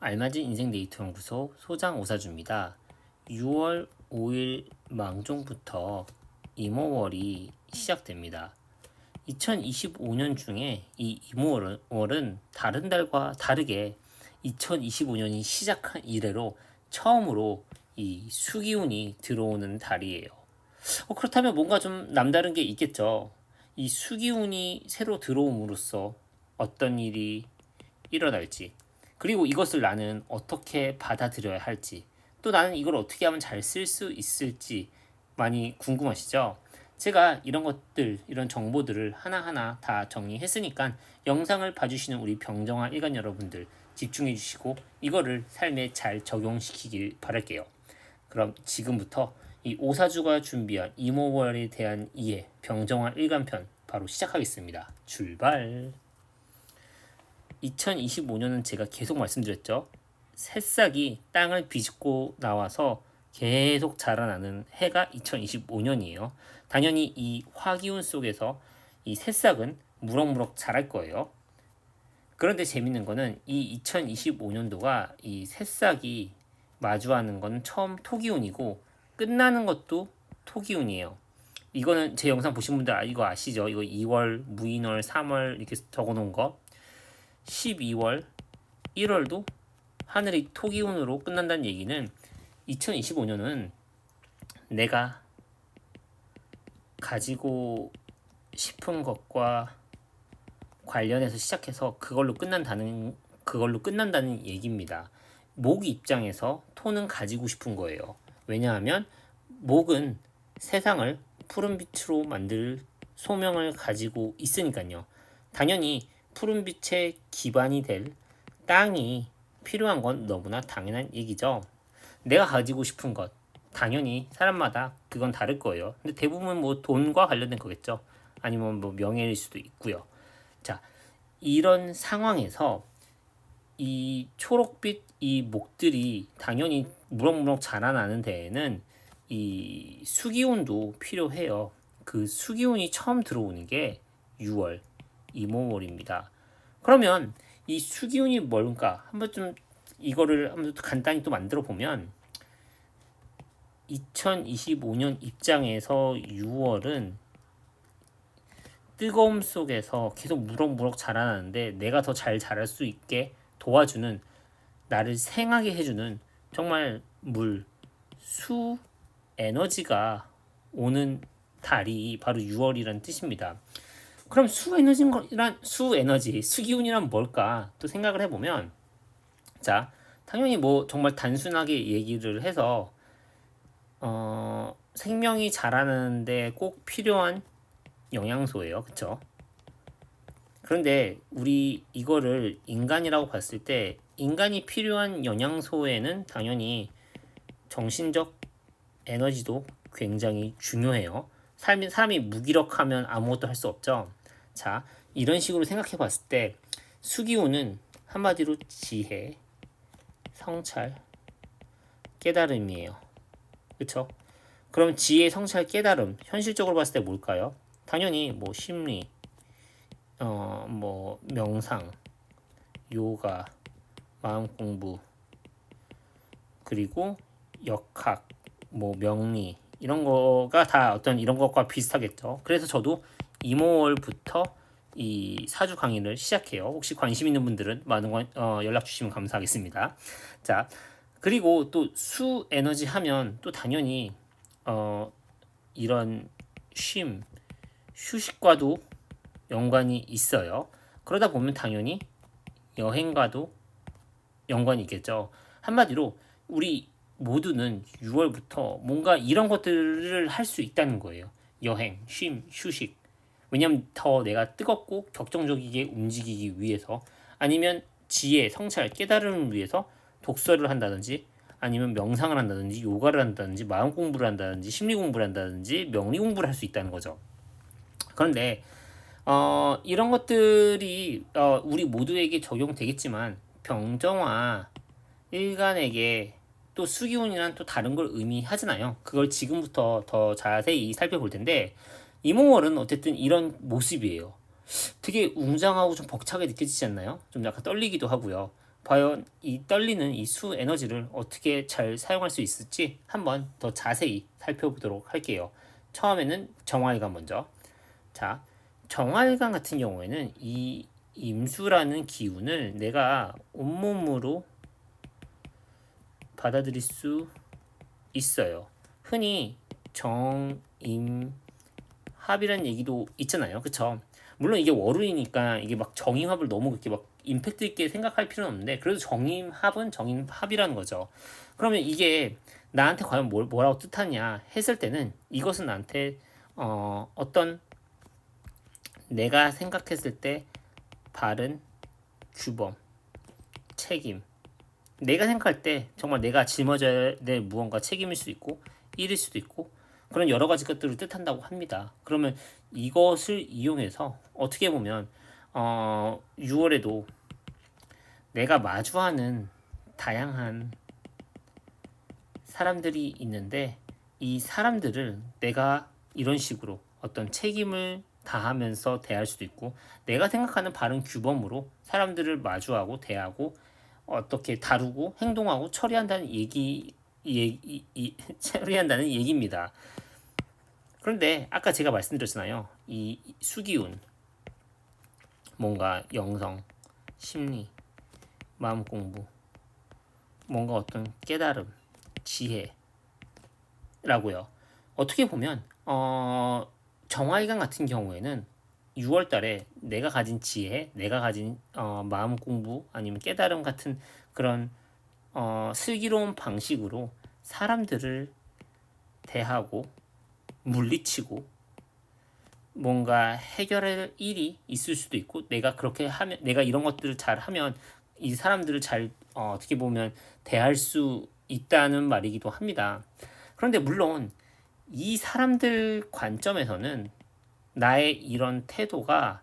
알맞은 인생 데이트 연구소 소장 오사주입니다. 6월 5일 망종부터 이모월이 시작됩니다. 2025년 중에 이 이모월은 다른 달과 다르게 2025년이 시작한 이래로 처음으로 이 수기운이 들어오는 달이에요. 그렇다면 뭔가 좀 남다른 게 있겠죠. 이 수기운이 새로 들어옴으로써 어떤 일이 일어날지, 그리고 이것을 나는 어떻게 받아들여야 할지, 또 나는 이걸 어떻게 하면 잘 쓸 수 있을지 많이 궁금하시죠? 제가 이런 것들, 이런 정보들을 하나하나 다 정리했으니까 영상을 봐주시는 우리 병정아 일간 여러분들 집중해 주시고 이거를 삶에 잘 적용시키길 바랄게요. 그럼 지금부터 이 오사주가 준비한 이모월에 대한 이해 병정아 일간편 바로 시작하겠습니다. 출발! 2025년은 제가 계속 말씀드렸죠. 새싹이 땅을 비집고 나와서 계속 자라나는 해가 2025년이에요. 당연히 이 화기운 속에서 이 새싹은 무럭무럭 자랄 거예요. 그런데 재밌는 거는 이 2025년도가 이 새싹이 마주하는 건 처음 토기운이고 끝나는 것도 토기운이에요. 이거는 제 영상 보신 분들 이거 아시죠? 이거 2월, 무인월, 3월 이렇게 적어놓은 거. 12월, 1월도 하늘이 토기운으로 끝난다는 얘기는 2025년은 내가 가지고 싶은 것과 관련해서 시작해서 그걸로 끝난다는 얘기입니다. 목 입장에서 토는 가지고 싶은 거예요. 왜냐하면 목은 세상을 푸른빛으로 만들 소명을 가지고 있으니까요. 당연히 푸른빛의 기반이 될 땅이 필요한 건 너무나 당연한 얘기죠. 내가 가지고 싶은 것, 당연히 사람마다 그건 다를 거예요. 근데 대부분 뭐 돈과 관련된 거겠죠. 아니면 뭐 명예일 수도 있고요. 자, 이런 상황에서 이 초록빛 이 목들이 당연히 무럭무럭 자라나는 데에는 이 수기운도 필요해요. 그 수기운이 처음 들어오는 게 6월 이모월입니다. 그러면 이 수기운이 뭘까? 한번 좀 이거를 한번 간단히 또 만들어 보면 2025년 입장에서 6월은 뜨거움 속에서 계속 무럭무럭 자라나는데 내가 더 잘 자랄 수 있게 도와주는, 나를 생하게 해주는 정말 물, 수 에너지가 오는 달이 바로 6월이라는 뜻입니다. 그럼 수기운이란 뭘까? 또 생각을 해보면, 자, 당연히 뭐 정말 단순하게 얘기를 해서 생명이 자라는데 꼭 필요한 영양소예요, 그쵸? 그런데 우리 이거를 인간이라고 봤을 때 인간이 필요한 영양소에는 당연히 정신적 에너지도 굉장히 중요해요. 사람이 무기력하면 아무것도 할 수 없죠. 자, 이런 식으로 생각해 봤을 때 수기운은 한마디로 지혜, 성찰, 깨달음이에요. 그쵸? 그럼 지혜, 성찰, 깨달음 현실적으로 봤을 때 뭘까요? 당연히 뭐 심리, 뭐 명상, 요가, 마음 공부, 그리고 역학, 뭐 명리 이런 거가 다 어떤 이런 것과 비슷하겠죠. 그래서 저도 이모월부터 이 사주 강의를 시작해요. 혹시 관심 있는 분들은 많은 연락 주시면 감사하겠습니다. 자, 그리고 또 수 에너지 하면 또 당연히 이런 쉼, 휴식과도 연관이 있어요. 그러다 보면 당연히 여행과도 연관이 있겠죠. 한마디로 우리 모두는 6월부터 뭔가 이런 것들을 할 수 있다는 거예요. 여행, 쉼, 휴식. 왜냐면 더 내가 뜨겁고 격정적이게 움직이기 위해서, 아니면 지혜, 성찰, 깨달음을 위해서 독서를 한다든지, 아니면 명상을 한다든지, 요가를 한다든지, 마음 공부를 한다든지, 심리 공부를 한다든지, 명리 공부를 할 수 있다는 거죠. 그런데 이런 것들이 우리 모두에게 적용되겠지만 병정화 일간에게 또 수기운이란 또 다른 걸 의미하잖아요. 그걸 지금부터 더 자세히 살펴볼 텐데, 이모월은 어쨌든 이런 모습이에요. 되게 웅장하고 좀 벅차게 느껴지지 않나요? 좀 약간 떨리기도 하고요. 과연 이 떨리는 이 수 에너지를 어떻게 잘 사용할 수 있을지 한번 더 자세히 살펴보도록 할게요. 처음에는 정화일관 먼저. 자, 정화일관 같은 경우에는 이 임수라는 기운을 내가 온몸으로 받아들일 수 있어요. 흔히 정임합이라는 얘기도 있잖아요. 그쵸? 물론 이게 월운이니까 이게 막 정임합을 너무 그렇게 막 임팩트 있게 생각할 필요는 없는데, 그래도 정임합은 정임합이라는 거죠. 그러면 이게 나한테 과연 뭐라고 뜻하냐 했을 때는, 이것은 나한테 어떤 내가 생각했을 때 바른 규범, 책임, 내가 생각할 때 정말 내가 짊어져야 될 무언가 책임일 수도 있고 일일 수도 있고, 그런 여러 가지 것들을 뜻한다고 합니다. 그러면 이것을 이용해서 어떻게 보면 6월에도 내가 마주하는 다양한 사람들이 있는데, 이 사람들을 내가 이런 식으로 어떤 책임을 다하면서 대할 수도 있고, 내가 생각하는 바른 규범으로 사람들을 마주하고 대하고 어떻게 다루고 행동하고 처리한다는 처리한다는 얘기입니다. 그런데 아까 제가 말씀드렸잖아요. 이 수기운, 뭔가 영성, 심리, 마음 공부, 뭔가 어떤 깨달음, 지혜라고요. 어떻게 보면 정화일관 같은 경우에는 6월 달에 내가 가진 지혜, 내가 가진 마음 공부 아니면 깨달음 같은 그런 슬기로운 방식으로 사람들을 대하고 물리치고 뭔가 해결할 일이 있을 수도 있고, 내가 그렇게 하면, 내가 이런 것들을 잘 하면 이 사람들을 잘 어떻게 보면 대할 수 있다는 말이기도 합니다. 그런데 물론 이 사람들 관점에서는 나의 이런 태도가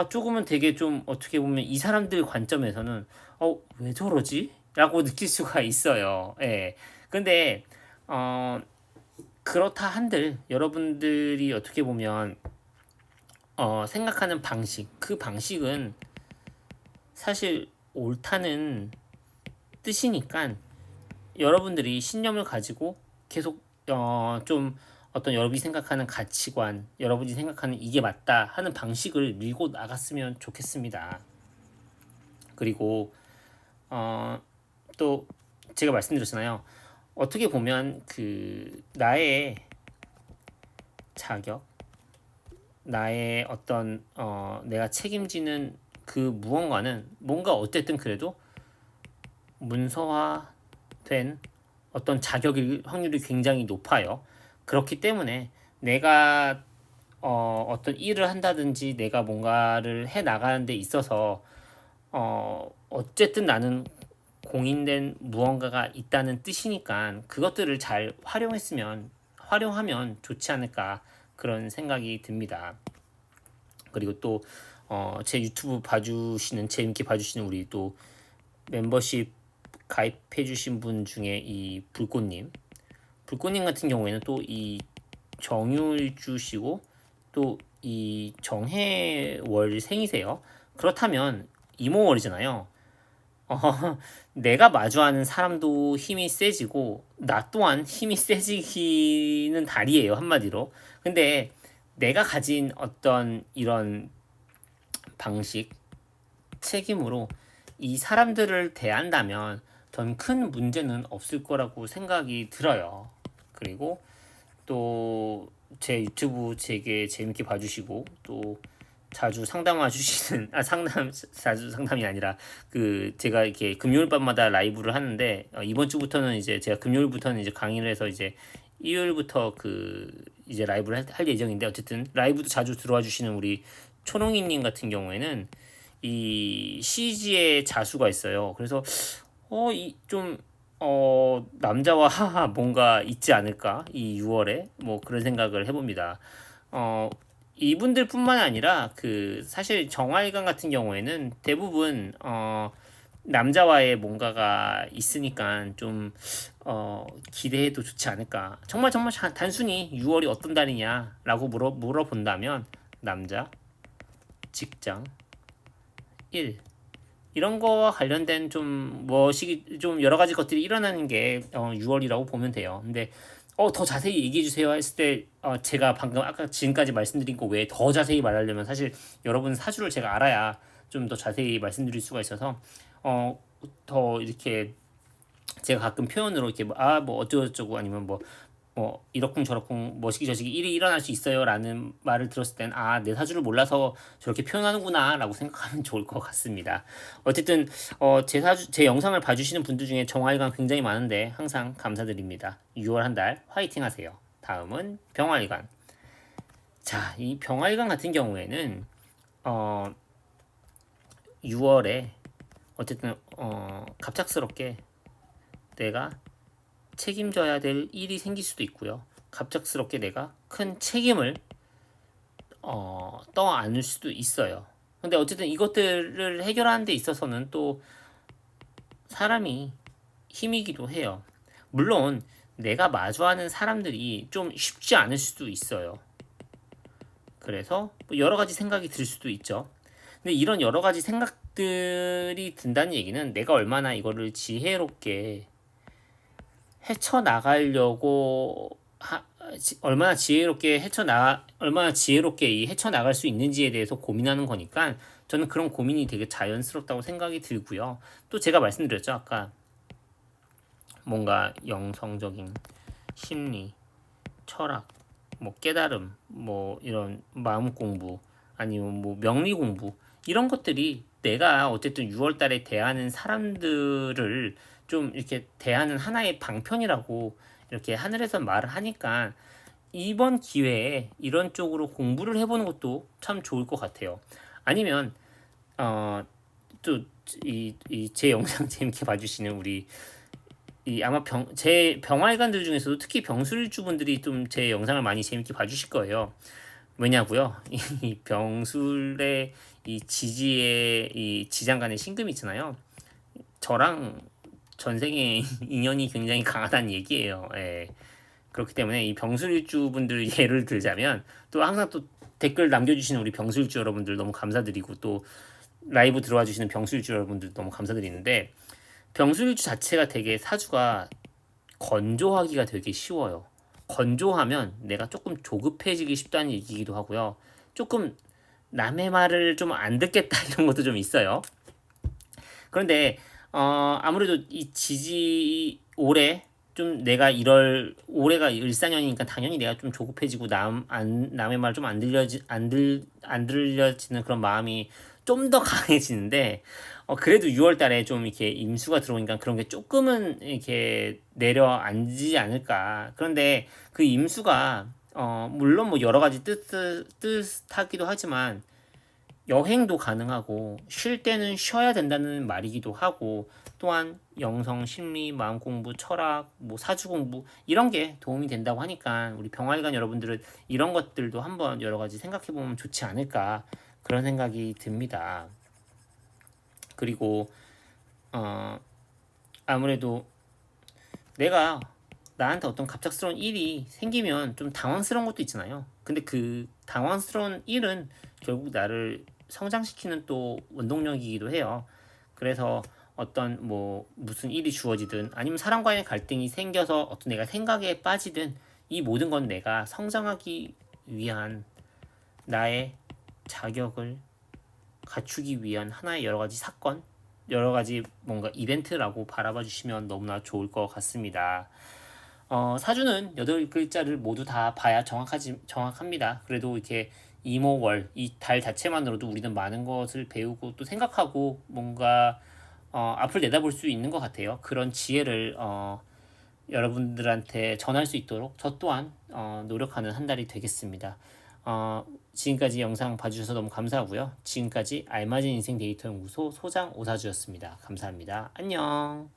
조금은 되게 좀 어떻게 보면 이 사람들 관점에서는 왜 저러지? 라고 느낄 수가 있어요. 예. 근데 그렇다 한들 여러분들이 어떻게 보면 생각하는 방식, 그 방식은 사실 옳다는 뜻이니까, 여러분들이 신념을 가지고 계속 좀 어떤 여러분이 생각하는 가치관, 여러분이 생각하는 이게 맞다 하는 방식을 밀고 나갔으면 좋겠습니다. 그리고 또 제가 말씀드렸잖아요. 어떻게 보면 그 나의 자격, 나의 어떤 내가 책임지는 그 무언가는 뭔가 어쨌든 그래도 문서화된 어떤 자격일 확률이 굉장히 높아요. 그렇기 때문에 내가 어떤 일을 한다든지 내가 뭔가를 해 나가는 데 있어서 어쨌든 나는 공인된 무언가가 있다는 뜻이니까 그것들을 잘 활용하면 좋지 않을까, 그런 생각이 듭니다. 그리고 또 제 유튜브 재밌게 봐주시는 우리 또 멤버십 가입해주신 분 중에 이 불꽃님 같은 경우에는 또 이 정유일주시고 또 이 정해월 생이세요. 그렇다면 이모월이잖아요. 내가 마주하는 사람도 힘이 세지고 나 또한 힘이 세지기는 달이에요, 한마디로. 근데 내가 가진 어떤 이런 방식, 책임으로 이 사람들을 대한다면 전 큰 문제는 없을 거라고 생각이 들어요. 그리고 또 제 유튜브 되게 재밌게 봐주시고 또 자주 상담 와주시는 자주 상담이 아니라 그 제가 이렇게 금요일 밤마다 라이브를 하는데, 이번 주부터는 이제 제가 금요일부터는 이제 강의를 해서 이제 일요일부터 그 이제 라이브를 할 예정인데, 어쨌든 라이브도 자주 들어와 주시는 우리 초롱이님 같은 경우에는 이 CG의 자수가 있어요. 그래서 이 좀 남자와 하하 뭔가 있지 않을까, 이 6월에 뭐 그런 생각을 해봅니다. 이분들뿐만 아니라 그 사실 정화일관 같은 경우에는 대부분 남자와의 뭔가가 있으니까 좀 기대해도 좋지 않을까. 정말 단순히 6월이 어떤 달이냐라고 물어본다면 남자, 직장, 일, 이런 거와 관련된 좀 뭐시 좀 여러 가지 것들이 일어나는 게 6월이라고 보면 돼요. 근데 더 자세히 얘기해 주세요 했을 때 제가 방금 아까 지금까지 말씀드린 거 외에 더 자세히 말하려면 사실 여러분 사주를 제가 알아야 좀 더 자세히 말씀드릴 수가 있어서 더 이렇게 제가 가끔 표현으로 이렇게 뭐 어쩌고저쩌고 아니면 뭐 이러쿵저러쿵 뭐시기 저시기 일이 일어날 수 있어요라는 말을 들었을 땐 내 사주를 몰라서 저렇게 표현하는구나라고 생각하면 좋을 것 같습니다. 어쨌든 제 영상을 봐주시는 분들 중에 정화일관 굉장히 많은데 항상 감사드립니다. 6월 한 달 화이팅 하세요. 다음은 병화일관. 자, 이 병화일관 같은 경우에는 6월에 어쨌든 갑작스럽게 내가 책임져야 될 일이 생길 수도 있고요. 갑작스럽게 내가 큰 책임을 떠안을 수도 있어요. 근데 어쨌든 이것들을 해결하는 데 있어서는 또 사람이 힘이기도 해요. 물론 내가 마주하는 사람들이 좀 쉽지 않을 수도 있어요. 그래서 뭐 여러 가지 생각이 들 수도 있죠. 근데 이런 여러 가지 생각들이 든다는 얘기는 내가 얼마나 이거를 지혜롭게 헤쳐나가려고 얼마나 지혜롭게 이 헤쳐나갈 수 있는지에 대해서 고민하는 거니까 저는 그런 고민이 되게 자연스럽다고 생각이 들고요. 또 제가 말씀드렸죠. 아까 뭔가 영성적인 심리, 철학, 뭐 깨달음, 뭐 이런 마음 공부, 아니면 뭐 명리 공부 이런 것들이 내가 어쨌든 6월 달에 대하는 사람들을 좀 이렇게 대하는 하나의 방편이라고 이렇게 하늘에서 말을 하니까 이번 기회에 이런 쪽으로 공부를 해보는 것도 참 좋을 것 같아요. 아니면 또 제 영상 재밌게 봐주시는 우리 아마 제 병활관들 중에서도 특히 병술주 분들이 좀 제 영상을 많이 재밌게 봐주실 거예요. 왜냐고요? 이 병술의 이 지지의 이 지장간의 신금이 있잖아요. 저랑 전생에 인연이 굉장히 강하다는 얘기예요. 예. 그렇기 때문에 이 병술주 분들 예를 들자면 또 항상 또 댓글 남겨주시는 우리 병술주 여러분들 너무 감사드리고 또 라이브 들어와 주시는 병술주 여러분들 너무 감사드리는데 병술주 자체가 되게 사주가 건조하기가 되게 쉬워요. 건조하면 내가 조금 조급해지기 쉽다는 얘기기도 하고요. 조금 남의 말을 좀 안 듣겠다 이런 것도 좀 있어요. 그런데 아무래도 이 올해 좀 내가 올해가 을사년이니까 당연히 내가 좀 조급해지고 남의 말 좀 안 들려지는 그런 마음이 좀 더 강해지는데 그래도 6월 달에 좀 이렇게 임수가 들어오니까 그런 게 조금은 이렇게 내려앉지 않을까. 그런데 그 임수가 물론 뭐 여러 가지 뜻하기도 하지만 여행도 가능하고 쉴 때는 쉬어야 된다는 말이기도 하고 또한 영성, 심리, 마음 공부, 철학, 뭐 사주 공부 이런 게 도움이 된다고 하니까 우리 병활관 여러분들은 이런 것들도 한번 여러 가지 생각해 보면 좋지 않을까 그런 생각이 듭니다. 그리고 아무래도 내가 나한테 어떤 갑작스러운 일이 생기면 좀 당황스러운 것도 있잖아요. 근데 그 당황스러운 일은 결국 나를 성장시키는 또 원동력이기도 해요. 그래서 어떤 뭐 무슨 일이 주어지든 아니면 사람과의 갈등이 생겨서 어떤 내가 생각에 빠지든 이 모든 건 내가 성장하기 위한 나의 자격을 갖추기 위한 하나의 여러 가지 사건, 여러 가지 뭔가 이벤트라고 바라봐 주시면 너무나 좋을 것 같습니다. 사주는 8글자를 모두 다 봐야 정확합니다. 그래도 이렇게 이모월, 이 달 자체만으로도 우리는 많은 것을 배우고 또 생각하고 뭔가 앞을 내다볼 수 있는 것 같아요. 그런 지혜를 여러분들한테 전할 수 있도록 저 또한 노력하는 한 달이 되겠습니다. 지금까지 영상 봐주셔서 너무 감사하고요. 지금까지 알맞은 인생 데이터 연구소 소장 오사주였습니다. 감사합니다. 안녕.